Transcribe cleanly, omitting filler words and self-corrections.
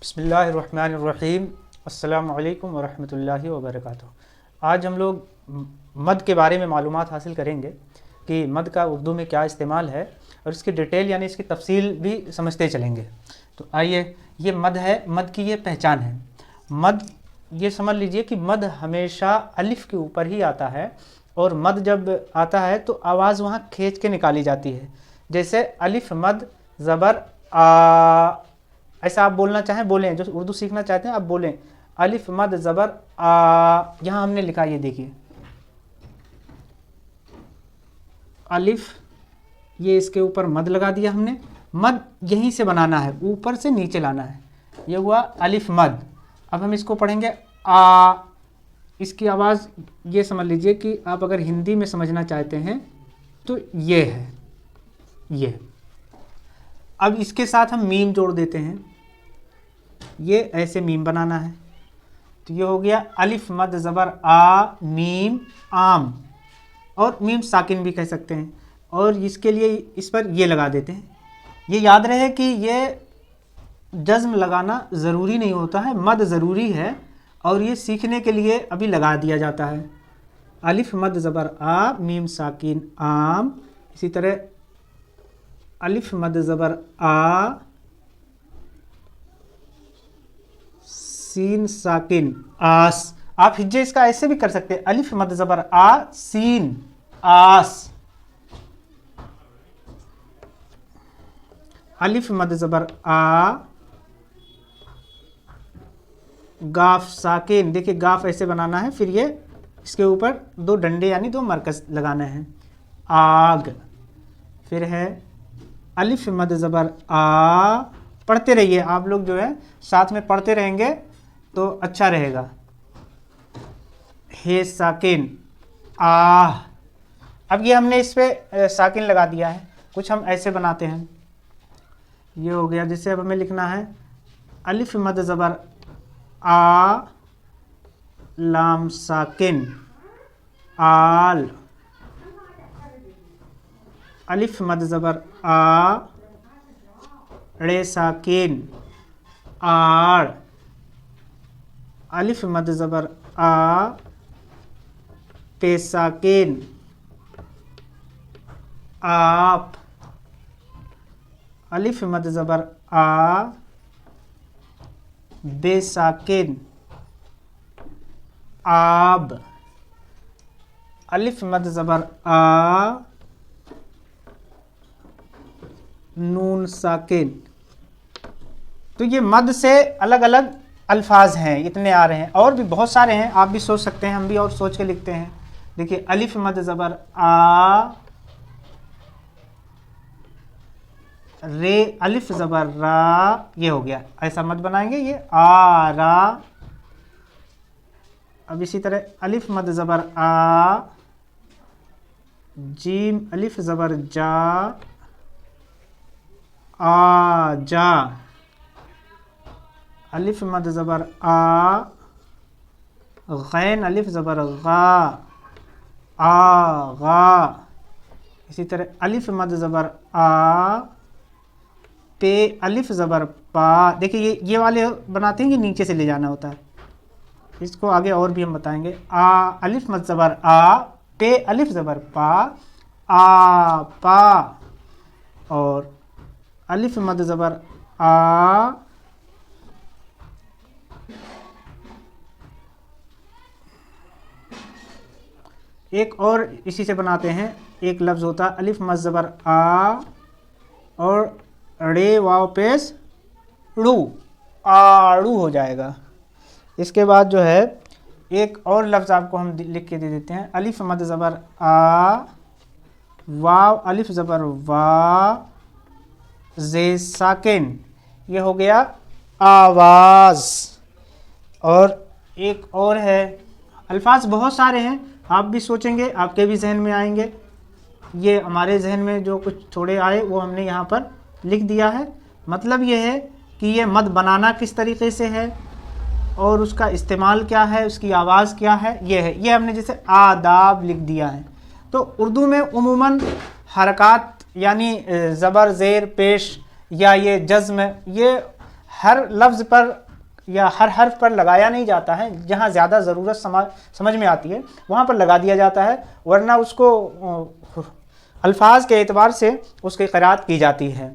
بسم اللہ الرحمن الرحیم۔ السلام علیکم ورحمۃ اللہ وبرکاتہ۔ آج ہم لوگ مد کے بارے میں معلومات حاصل کریں گے کہ مد کا اردو میں کیا استعمال ہے اور اس کی ڈیٹیل یعنی اس کی تفصیل بھی سمجھتے چلیں گے۔ تو آئیے، یہ مد ہے، مد کی یہ پہچان ہے۔ مد یہ سمجھ لیجئے کہ مد ہمیشہ الف کے اوپر ہی آتا ہے، اور مد جب آتا ہے تو آواز وہاں کھینچ کے نکالی جاتی ہے، جیسے الف مد زبر آ، ایسا آپ بولنا چاہیں بولیں، جو اردو سیکھنا چاہتے ہیں آپ بولیں الف مد زبر آ۔ یہاں ہم نے لکھا، یہ دیکھیے الف، یہ اس کے اوپر مد لگا دیا ہم نے۔ مد یہیں سے بنانا ہے، اوپر سے نیچے لانا ہے، یہ ہوا الف مد۔ اب ہم اس کو پڑھیں گے آ۔ اس کی آواز یہ سمجھ لیجئے کہ آپ اگر ہندی میں سمجھنا چاہتے ہیں تو یہ ہے، یہ۔ اب اس کے ساتھ ہم میم جوڑ دیتے ہیں، یہ ایسے میم بنانا ہے، تو یہ ہو گیا الف مد زبر آ میم عام، اور میم ساکن بھی کہہ سکتے ہیں۔ اور اس کے لیے اس پر یہ لگا دیتے ہیں۔ یہ یاد رہے کہ یہ جزم لگانا ضروری نہیں ہوتا ہے، مد ضروری ہے، اور یہ سیکھنے کے لیے ابھی لگا دیا جاتا ہے۔ الف مد زبر آ میم ساکن عام، اسی طرح الف مد زبر آ سین ساکن آس۔ آپ ہجے اس کا ایسے بھی کر سکتے ہیں، الف مد زبر آ سین آس۔ الف مد زبر آ گاف ساکن، دیکھیں گاف ایسے بنانا ہے، پھر یہ اس کے اوپر دو ڈنڈے یعنی دو مرکز لگانا ہے، آگ۔ پھر ہے الف مد زبر آ، پڑھتے رہیے آپ لوگ، جو ہے ساتھ میں پڑھتے رہیں گے تو اچھا رہے گا۔ ہے ساکن آہ۔ اب یہ ہم نے اس پہ ساکن لگا دیا ہے، کچھ ہم ایسے بناتے ہیں، یہ ہو گیا۔ جیسے اب ہمیں لکھنا ہے الف مد زبر آ لام ساکن آل، الف مد زبر آ ڑے ساکن آڑ، الف مد زبر آ پے ساکن آپ، الف مد زبر آ بے ساکن آب، الف مد زبر آ نون ساکن۔ تو یہ مد سے الگ الگ الفاظ ہیں، اتنے آ رہے ہیں، اور بھی بہت سارے ہیں، آپ بھی سوچ سکتے ہیں، ہم بھی اور سوچ کے لکھتے ہیں۔ دیکھیے الف مد زبر آ رے، الف زبر را، یہ ہو گیا، ایسا مد بنائیں گے، یہ آ را۔ اب اسی طرح الف مد زبر آ جیم، الف زبر جا آ جا، الف مد زبر آ غین، الف زبر غا آ غا۔ اسی طرح الف مد زبر آ پے، الف زبر پا۔ دیکھیں یہ والے بناتے ہیں کہ نیچے سے لے جانا ہوتا ہے، اس کو آگے اور بھی ہم بتائیں گے۔ آ الف مد زبر آ پے، الف زبر پا آ پا، اور الف مد زبر آ ایک اور اسی سے بناتے ہیں، ایک لفظ ہوتا ہے الف مد زبر آ اور ڑے واو پیش ڑو، آڑو ہو جائے گا۔ اس کے بعد جو ہے ایک اور لفظ آپ کو ہم لکھ کے دے دیتے ہیں، الف مد زبر آ واو الف زبر وا زے ساکن، یہ ہو گیا آواز۔ اور ایک اور ہے، الفاظ بہت سارے ہیں، آپ بھی سوچیں گے، آپ کے بھی ذہن میں آئیں گے۔ یہ ہمارے ذہن میں جو کچھ تھوڑے آئے وہ ہم نے یہاں پر لکھ دیا ہے۔ مطلب یہ ہے کہ یہ مد بنانا کس طریقے سے ہے اور اس کا استعمال کیا ہے، اس کی آواز کیا ہے، یہ ہے۔ یہ ہم نے جیسے آداب لکھ دیا ہے۔ تو اردو میں عموماً حرکات یعنی زبر زیر پیش یا یہ جزم، یہ ہر لفظ پر یا ہر حرف پر لگایا نہیں جاتا ہے، جہاں زیادہ ضرورت سمجھ میں آتی ہے وہاں پر لگا دیا جاتا ہے، ورنہ اس کو الفاظ کے اعتبار سے اس کی قرأت کی جاتی ہے۔